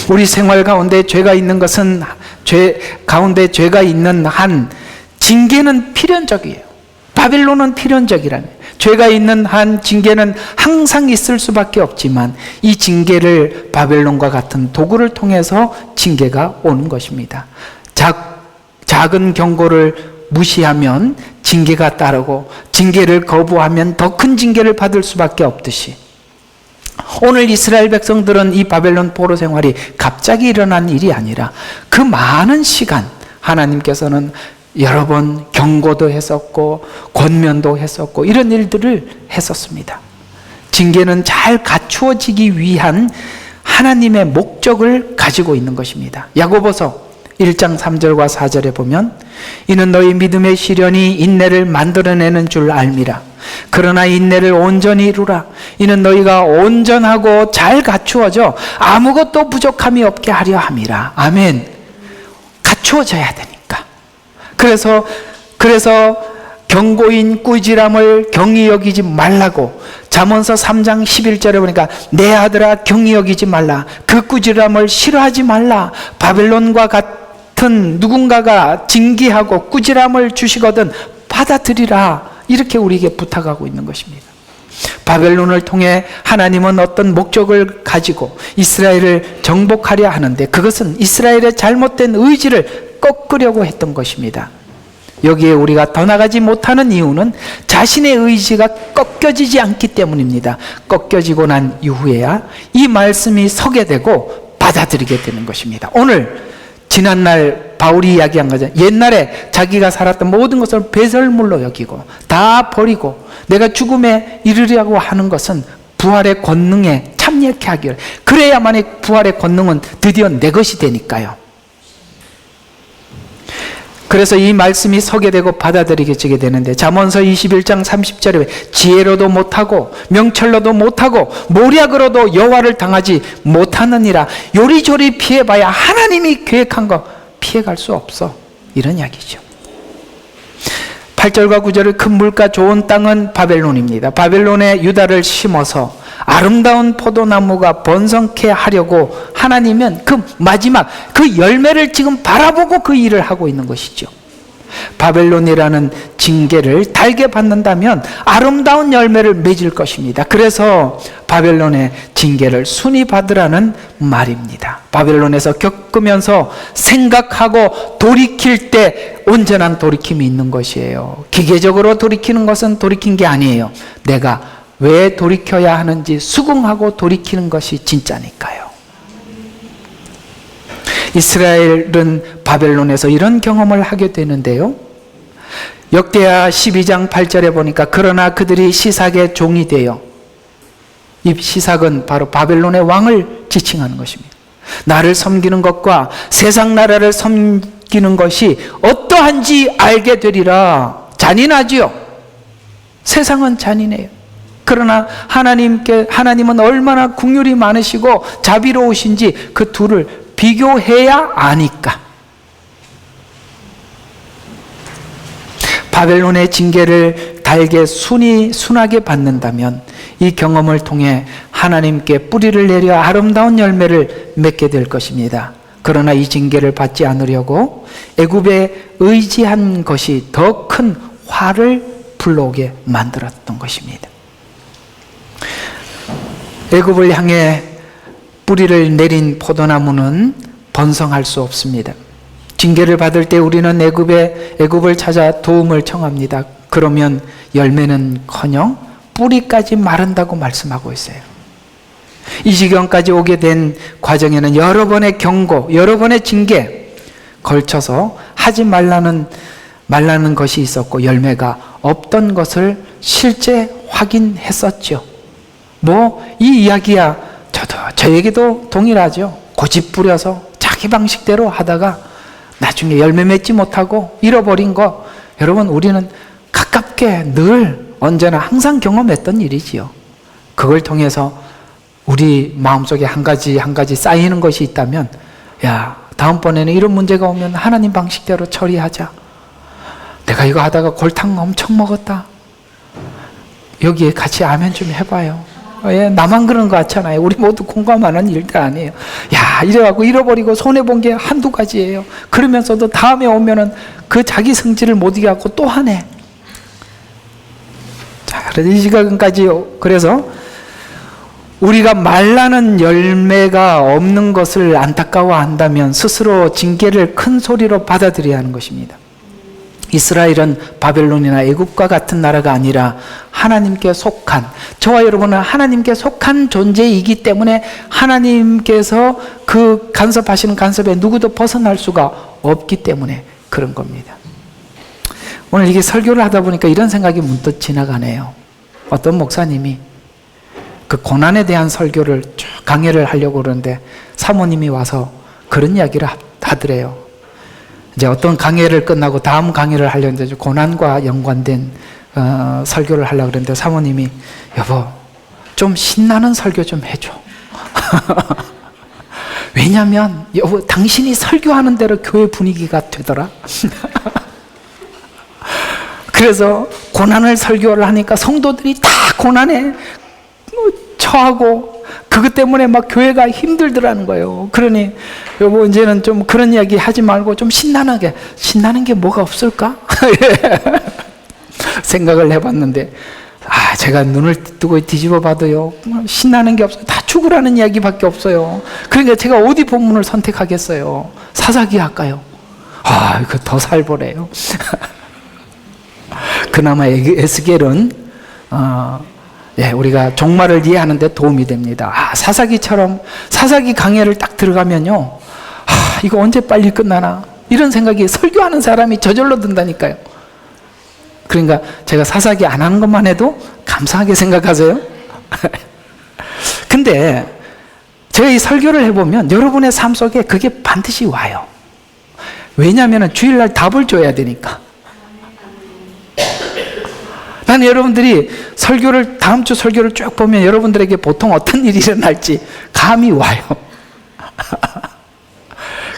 우리 생활 가운데 죄가 있는 것은 죄가 있는 한 징계는 필연적이에요. 바벨론은 필연적이라네. 죄가 있는 한 징계는 항상 있을 수밖에 없지만 이 징계를 바벨론과 같은 도구를 통해서 징계가 오는 것입니다. 작은 경고를 무시하면 징계가 따르고, 징계를 거부하면 더 큰 징계를 받을 수밖에 없듯이, 오늘 이스라엘 백성들은 이 바벨론 포로 생활이 갑자기 일어난 일이 아니라 그 많은 시간 하나님께서는 여러 번 경고도 했었고 권면도 했었고 이런 일들을 했었습니다. 징계는 잘 갖추어지기 위한 하나님의 목적을 가지고 있는 것입니다. 야고보서 1장 3절과 4절에 보면, 이는 너희 믿음의 시련이 인내를 만들어내는 줄 알미라. 그러나 인내를 온전히 이루라. 이는 너희가 온전하고 잘 갖추어져 아무것도 부족함이 없게 하려 함이라. 아멘. 갖추어져야 되니까. 그래서 경고인 꾸지람을 경히 여기지 말라고 잠언서 3장 11절에 보니까, 내 아들아 경히 여기지 말라. 그 꾸지람을 싫어하지 말라. 바벨론과 같은 누군가가 징계하고 꾸지람을 주시거든 받아들이라. 이렇게 우리에게 부탁하고 있는 것입니다. 바벨론을 통해 하나님은 어떤 목적을 가지고 이스라엘을 정복하려 하는데, 그것은 이스라엘의 잘못된 의지를 꺾으려고 했던 것입니다. 여기에 우리가 더 나가지 못하는 이유는 자신의 의지가 꺾여지지 않기 때문입니다. 꺾여지고 난 이후에야 이 말씀이 서게 되고 받아들이게 되는 것입니다. 오늘 지난날 바울이 이야기한 거죠. 옛날에 자기가 살았던 모든 것을 배설물로 여기고 다 버리고 내가 죽음에 이르려고 하는 것은 부활의 권능에 참여케 하기를, 그래야만 이 부활의 권능은 드디어 내 것이 되니까요. 그래서 이 말씀이 서게 되고 받아들이게 되는데, 잠언서 21장 30절에 지혜로도 못하고 명철로도 못하고 모략으로도 여호와를 당하지 못하느니라. 요리조리 피해봐야 하나님이 계획한 거 피해갈 수 없어. 이런 이야기죠. 8절과 9절의 큰 물가 좋은 땅은 바벨론입니다. 바벨론에 유다를 심어서 아름다운 포도나무가 번성케 하려고 하나님은 그 마지막 그 열매를 지금 바라보고 그 일을 하고 있는 것이죠. 바벨론이라는 징계를 달게 받는다면 아름다운 열매를 맺을 것입니다. 그래서 바벨론의 징계를 순히 받으라는 말입니다. 바벨론에서 겪으면서 생각하고 돌이킬 때 온전한 돌이킴이 있는 것이에요. 기계적으로 돌이키는 것은 돌이킨 게 아니에요. 내가 왜 돌이켜야 하는지 수긍하고 돌이키는 것이 진짜니까요. 이스라엘은 바벨론에서 이런 경험을 하게 되는데요. 역대하 12장 8절에 보니까 그러나 그들이 시삭의 종이 되어, 이 시삭은 바로 바벨론의 왕을 지칭하는 것입니다. 나를 섬기는 것과 세상 나라를 섬기는 것이 어떠한지 알게 되리라. 잔인하지요. 세상은 잔인해요. 그러나 하나님은 얼마나 긍휼이 많으시고 자비로우신지 그 둘을 비교해야 아니까. 바벨론의 징계를 달게 순하게 받는다면 이 경험을 통해 하나님께 뿌리를 내려 아름다운 열매를 맺게 될 것입니다. 그러나 이 징계를 받지 않으려고 애굽에 의지한 것이 더 큰 화를 불러오게 만들었던 것입니다. 애굽을 향해 뿌리를 내린 포도나무는 번성할 수 없습니다. 징계를 받을 때 우리는 애굽을 찾아 도움을 청합니다. 그러면 열매는커녕 뿌리까지 마른다고 말씀하고 있어요. 이 지경까지 오게 된 과정에는 여러 번의 경고, 여러 번의 징계 걸쳐서 하지 말라는 것이 있었고 열매가 없던 것을 실제 확인했었죠. 이 이야기야. 저에게도 동일하죠. 고집 부려서 자기 방식대로 하다가 나중에 열매 맺지 못하고 잃어버린 거, 여러분 우리는 가깝게 늘 언제나 항상 경험했던 일이지요. 그걸 통해서 우리 마음속에 한 가지 쌓이는 것이 있다면, 야, 다음번에는 이런 문제가 오면 하나님 방식대로 처리하자. 내가 이거 하다가 골탕 엄청 먹었다. 여기에 같이 아멘 좀 해봐요. 예, 나만 그런 거 같잖아요. 우리 모두 공감하는 일들 아니에요. 야, 이래갖고 잃어버리고 손해본 게 한두 가지예요. 그러면서도 다음에 오면은 그 자기 성질을 못 이겨갖고 또 하네. 자, 그래서 이 시간까지, 그래서 우리가 말라는 열매가 없는 것을 안타까워한다면 스스로 징계를 큰 소리로 받아들여야 하는 것입니다. 이스라엘은 바벨론이나 애굽과 같은 나라가 아니라 하나님께 속한, 저와 여러분은 하나님께 속한 존재이기 때문에 하나님께서 그 간섭하시는 간섭에 누구도 벗어날 수가 없기 때문에 그런 겁니다. 오늘 이게 설교를 하다 보니까 이런 생각이 문득 지나가네요. 어떤 목사님이 그 고난에 대한 설교를 쭉 강해를 하려고 그러는데 사모님이 와서 그런 이야기를 하더래요. 이제 어떤 강의를 끝나고 다음 강의를 하려는데 고난과 연관된 설교를 하려고 그러는데 사모님이, 여보 좀 신나는 설교 좀 해줘. 왜냐면 여보 당신이 설교하는 대로 교회 분위기가 되더라. 그래서 고난을 설교를 하니까 성도들이 다 고난에 처하고 그것 때문에 막 교회가 힘들더라는 거예요. 그러니 여보 이제는 좀 그런 이야기 하지 말고 좀 신나는 게 뭐가 없을까? 생각을 해봤는데 제가 눈을 뜨고 뒤집어 봐도요 신나는 게 없어요. 다 죽으라는 이야기밖에 없어요. 그러니까 제가 어디 본문을 선택하겠어요? 사사기 할까요? 이거 더 살벌해요. 그나마 에스겔은 우리가 종말을 이해하는 데 도움이 됩니다. 사사기처럼 사사기 강해를 딱 들어가면요, 이거 언제 빨리 끝나나 이런 생각이 설교하는 사람이 저절로 든다니까요. 그러니까 제가 사사기 안 하는 것만 해도 감사하게 생각하세요. 근데 제가 이 설교를 해보면 여러분의 삶 속에 그게 반드시 와요. 왜냐하면 주일날 답을 줘야 되니까. 나는 여러분들이 다음 주 설교를 쭉 보면 여러분들에게 보통 어떤 일이 일어날지 감이 와요.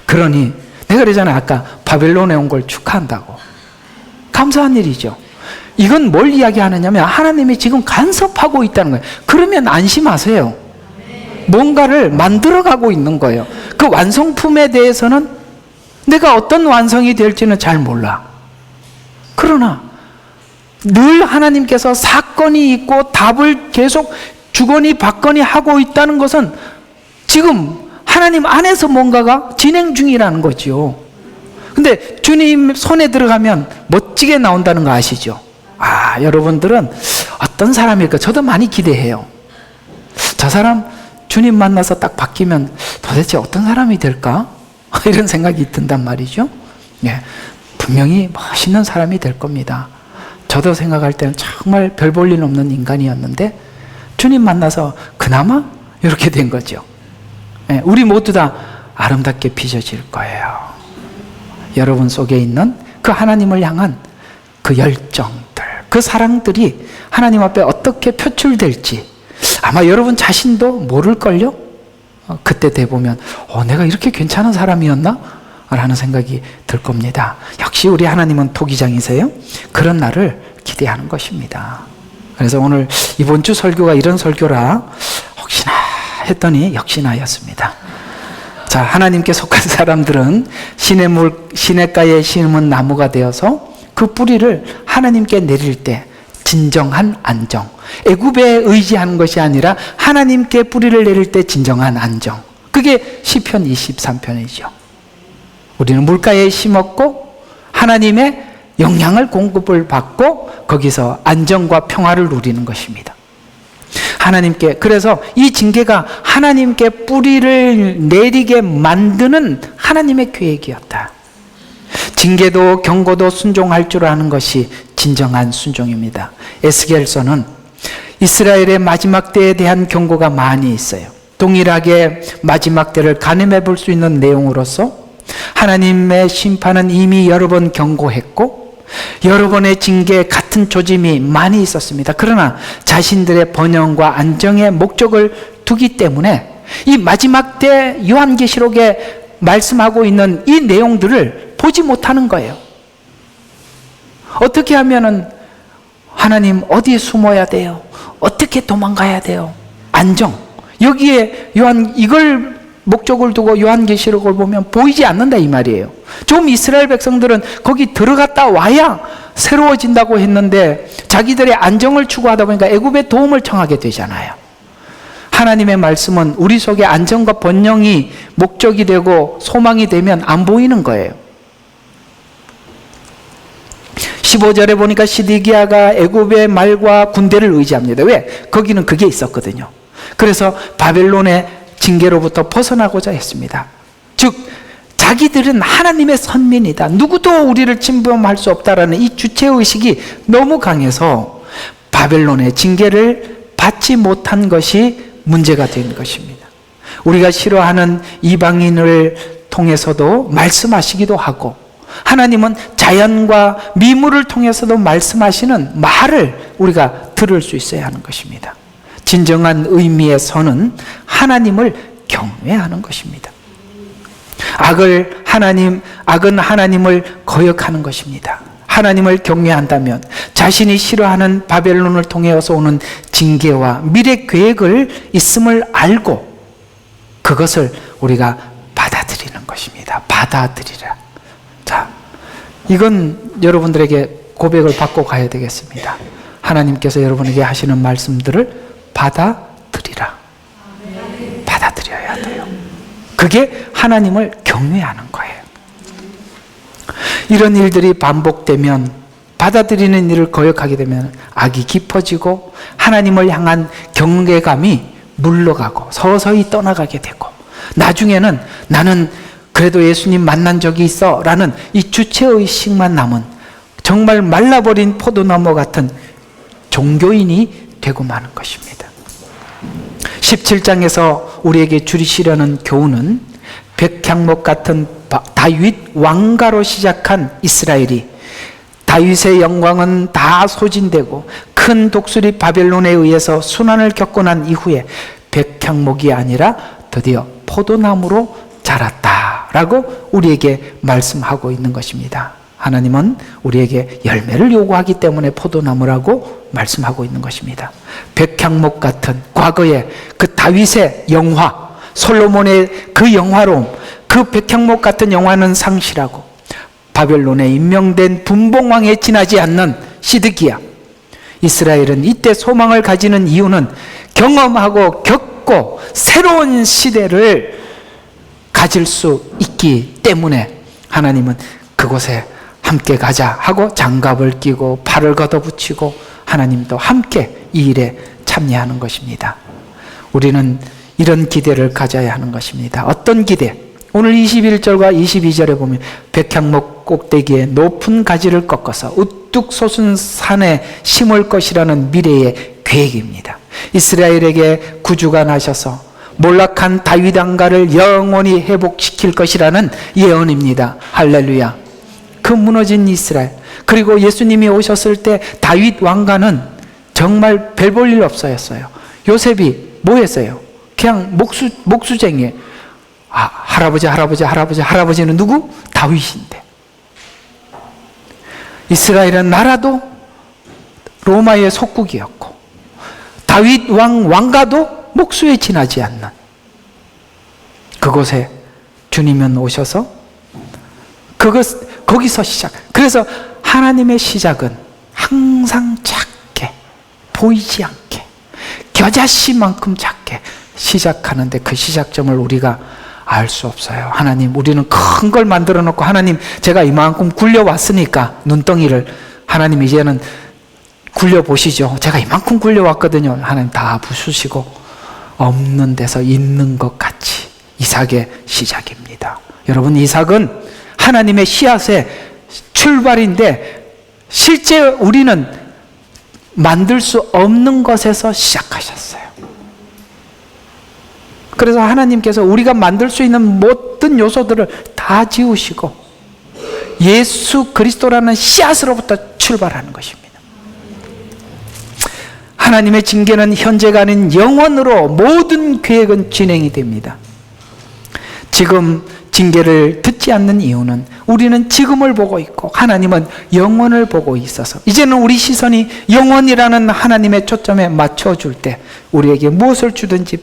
그러니 내가 그러잖아요. 아까 바벨론에 온 걸 축하한다고. 감사한 일이죠. 이건 뭘 이야기하느냐면 하나님이 지금 간섭하고 있다는 거예요. 그러면 안심하세요. 뭔가를 만들어가고 있는 거예요. 그 완성품에 대해서는 내가 어떤 완성이 될지는 잘 몰라. 그러나 늘 하나님께서 사건이 있고 답을 계속 주거니 받거니 하고 있다는 것은 지금 하나님 안에서 뭔가가 진행 중이라는 거죠. 근데 주님 손에 들어가면 멋지게 나온다는 거 아시죠? 여러분들은 어떤 사람일까? 저도 많이 기대해요. 저 사람 주님 만나서 딱 바뀌면 도대체 어떤 사람이 될까? 이런 생각이 든단 말이죠. 예, 분명히 멋있는 사람이 될 겁니다. 저도 생각할 때는 정말 별 볼 일 없는 인간이었는데 주님 만나서 그나마 이렇게 된 거죠. 예, 우리 모두 다 아름답게 빚어질 거예요. 여러분 속에 있는 그 하나님을 향한 그 열정들, 그 사랑들이 하나님 앞에 어떻게 표출될지 아마 여러분 자신도 모를걸요? 그때 돼보면 내가 이렇게 괜찮은 사람이었나? 라는 생각이 들 겁니다. 역시 우리 하나님은 토기장이세요. 그런 날을 기대하는 것입니다. 그래서 오늘 이번 주 설교가 이런 설교라 혹시나 했더니 역시나였습니다. 자, 하나님께 속한 사람들은 시냇가에 심은 나무가 되어서 그 뿌리를 하나님께 내릴 때 진정한 안정, 애굽에 의지하는 것이 아니라 하나님께 뿌리를 내릴 때 진정한 안정, 그게 시편 23편이죠. 우리는 물가에 심었고 하나님의 영양을 공급을 받고 거기서 안정과 평화를 누리는 것입니다. 하나님께, 그래서 이 징계가 하나님께 뿌리를 내리게 만드는 하나님의 계획이었다. 징계도 경고도 순종할 줄 아는 것이 진정한 순종입니다. 에스겔서는 이스라엘의 마지막 때에 대한 경고가 많이 있어요. 동일하게 마지막 때를 가늠해 볼 수 있는 내용으로서 하나님의 심판은 이미 여러 번 경고했고 여러 번의 징계 같은 조짐이 많이 있었습니다. 그러나 자신들의 번영과 안정의 목적을 두기 때문에 이 마지막 때 요한계시록에 말씀하고 있는 이 내용들을 보지 못하는 거예요. 어떻게 하면은 하나님 어디에 숨어야 돼요? 어떻게 도망가야 돼요? 안정. 여기에 이걸 목적을 두고 요한계시록을 보면 보이지 않는다 이 말이에요. 좀 이스라엘 백성들은 거기 들어갔다 와야 새로워진다고 했는데 자기들의 안정을 추구하다 보니까 애굽의 도움을 청하게 되잖아요. 하나님의 말씀은 우리 속에 안정과 번영이 목적이 되고 소망이 되면 안 보이는 거예요. 15절에 보니까 시드기야가 애굽의 말과 군대를 의지합니다. 왜? 거기는 그게 있었거든요. 그래서 바벨론의 징계로부터 벗어나고자 했습니다. 즉 자기들은 하나님의 선민이다. 누구도 우리를 침범할 수 없다라는 이 주체의식이 너무 강해서 바벨론의 징계를 받지 못한 것이 문제가 된 것입니다. 우리가 싫어하는 이방인을 통해서도 말씀하시기도 하고 하나님은 자연과 미물을 통해서도 말씀하시는 말을 우리가 들을 수 있어야 하는 것입니다. 진정한 의미의 선은 하나님을 경외하는 것입니다. 악은 하나님을 거역하는 것입니다. 하나님을 경외한다면 자신이 싫어하는 바벨론을 통해서 오는 징계와 미래 계획을 있음을 알고 그것을 우리가 받아들이는 것입니다. 받아들이라. 자, 이건 여러분들에게 고백을 받고 가야 되겠습니다. 하나님께서 여러분에게 하시는 말씀들을 받아들이라. 받아들여야 돼요. 그게 하나님을 경외하는 거예요. 이런 일들이 반복되면, 받아들이는 일을 거역하게 되면 악이 깊어지고 하나님을 향한 경외감이 물러가고 서서히 떠나가게 되고 나중에는 나는 그래도 예수님 만난 적이 있어 라는 이 주체의식만 남은 정말 말라버린 포도나무 같은 종교인이 되고 마는 것입니다. 17장에서 우리에게 주시려는 교훈은 백향목 같은 다윗 왕가로 시작한 이스라엘이 다윗의 영광은 다 소진되고 큰 독수리 바벨론에 의해서 순환을 겪고 난 이후에 백향목이 아니라 드디어 포도나무로 자랐다라고 우리에게 말씀하고 있는 것입니다. 하나님은 우리에게 열매를 요구하기 때문에 포도나무라고 말씀하고 있는 것입니다. 백향목 같은 과거의 그 다윗의 영화, 솔로몬의 그 영화로움, 그 백향목 같은 영화는 상실하고 바벨론에 임명된 분봉왕에 지나지 않는 시드기야. 이스라엘은 이때 소망을 가지는 이유는 경험하고 겪고 새로운 시대를 가질 수 있기 때문에 하나님은 그곳에 함께 가자 하고 장갑을 끼고 팔을 걷어붙이고 하나님도 함께 이 일에 참여하는 것입니다. 우리는 이런 기대를 가져야 하는 것입니다. 어떤 기대? 오늘 21절과 22절에 보면 백향목 꼭대기에 높은 가지를 꺾어서 우뚝 솟은 산에 심을 것이라는 미래의 계획입니다. 이스라엘에게 구주가 나셔서 몰락한 다윗 왕가를 영원히 회복시킬 것이라는 예언입니다. 할렐루야. 그 무너진 이스라엘, 그리고 예수님이 오셨을 때 다윗 왕가는 정말 별 볼 일 없어였어요. 요셉이 뭐 했어요? 그냥 목수쟁이. 할아버지는 누구? 다윗인데. 이스라엘은 나라도 로마의 속국이었고 다윗 왕가도 목수에 지나지 않는 그곳에 주님은 오셔서 거기서 시작. 그래서 하나님의 시작은 항상 작게, 보이지 않게, 겨자씨만큼 작게 시작하는데 그 시작점을 우리가 알 수 없어요. 하나님, 우리는 큰 걸 만들어 놓고 하나님, 제가 이만큼 굴려왔으니까 눈덩이를 하나님 이제는 굴려보시죠. 제가 이만큼 굴려왔거든요. 하나님 다 부수시고 없는 데서 있는 것 같이 이삭의 시작입니다. 여러분, 이삭은 하나님의 씨앗의 출발인데 실제 우리는 만들 수 없는 것에서 시작하셨어요. 그래서 하나님께서 우리가 만들 수 있는 모든 요소들을 다 지우시고 예수 그리스도라는 씨앗으로부터 출발하는 것입니다. 하나님의 징계는 현재가 아닌 영원으로 모든 계획은 진행이 됩니다. 지금 징계를 듣지 않는 이유는 우리는 지금을 보고 있고 하나님은 영원을 보고 있어서 이제는 우리 시선이 영원이라는 하나님의 초점에 맞춰줄 때 우리에게 무엇을 주든지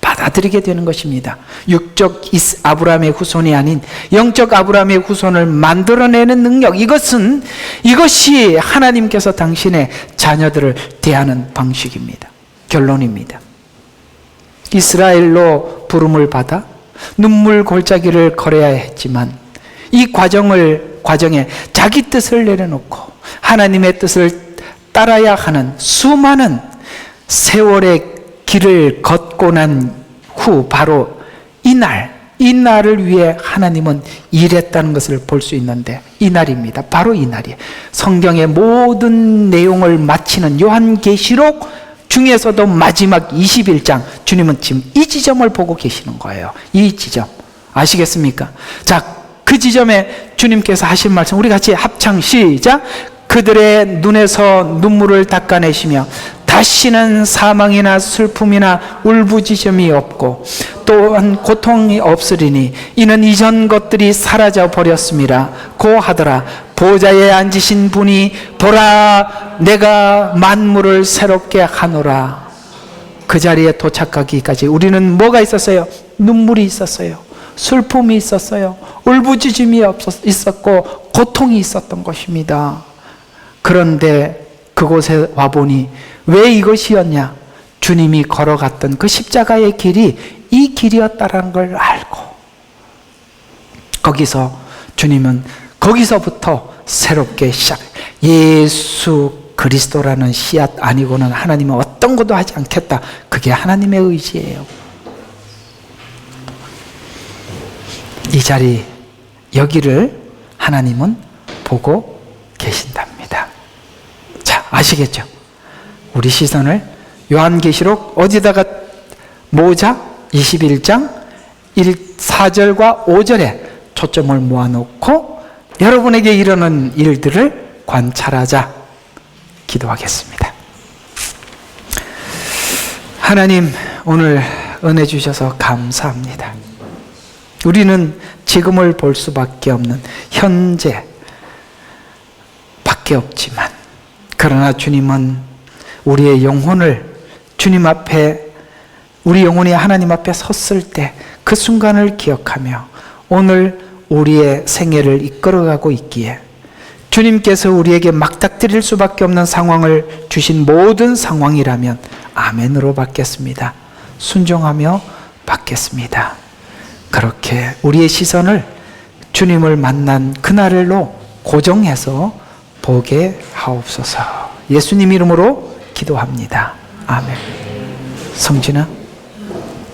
받아들이게 되는 것입니다. 육적 아브라함의 후손이 아닌 영적 아브라함의 후손을 만들어내는 능력, 이것이 하나님께서 당신의 자녀들을 대하는 방식입니다. 결론입니다. 이스라엘로 부름을 받아 눈물 골짜기를 걸어야 했지만 이 과정에 자기 뜻을 내려놓고 하나님의 뜻을 따라야 하는 수많은 세월의 길을 걷고 난 후 바로 이날을 위해 하나님은 일했다는 것을 볼 수 있는데 이 날입니다. 바로 이 날이에요. 성경의 모든 내용을 마치는 요한계시록 중에서도 마지막 21장, 주님은 지금 이 지점을 보고 계시는 거예요. 이 지점 아시겠습니까? 자, 그 지점에 주님께서 하신 말씀 우리 같이 합창 시작. 그들의 눈에서 눈물을 닦아내시며 다시는 사망이나 슬픔이나 울부짖음이 없고 또한 고통이 없으리니 이는 이전 것들이 사라져 버렸습니다. 고하더라. 보좌에 앉으신 분이 보라 내가 만물을 새롭게 하노라. 그 자리에 도착하기까지 우리는 뭐가 있었어요? 눈물이 있었어요. 슬픔이 있었어요. 울부짖음이 있었고 고통이 있었던 것입니다. 그런데 그곳에 와보니 왜 이것이었냐? 주님이 걸어갔던 그 십자가의 길이 이 길이었다라는 걸 알고 주님은 거기서부터 새롭게 예수 그리스도라는 씨앗 아니고는 하나님은 어떤 것도 하지 않겠다. 그게 하나님의 의지예요. 이 자리 여기를 하나님은 보고 계신답니다. 자, 아시겠죠? 우리 시선을 요한계시록 어디다가 모으자? 21장 4절과 5절에 초점을 모아놓고 여러분에게 이르는 일들을 관찰하자. 기도하겠습니다. 하나님, 오늘 은혜 주셔서 감사합니다. 우리는 지금을 볼 수밖에 없는 현재 밖에 없지만 그러나 주님은 우리의 영혼을 주님 앞에 우리 영혼이 하나님 앞에 섰을 때 그 순간을 기억하며 오늘 우리의 생애를 이끌어가고 있기에 주님께서 우리에게 막닥뜨릴 수밖에 없는 상황을 주신 모든 상황이라면 아멘으로 받겠습니다. 순종하며 받겠습니다. 그렇게 우리의 시선을 주님을 만난 그날로 고정해서 보게 하옵소서. 예수님 이름으로 기도합니다. 아멘. 성진아.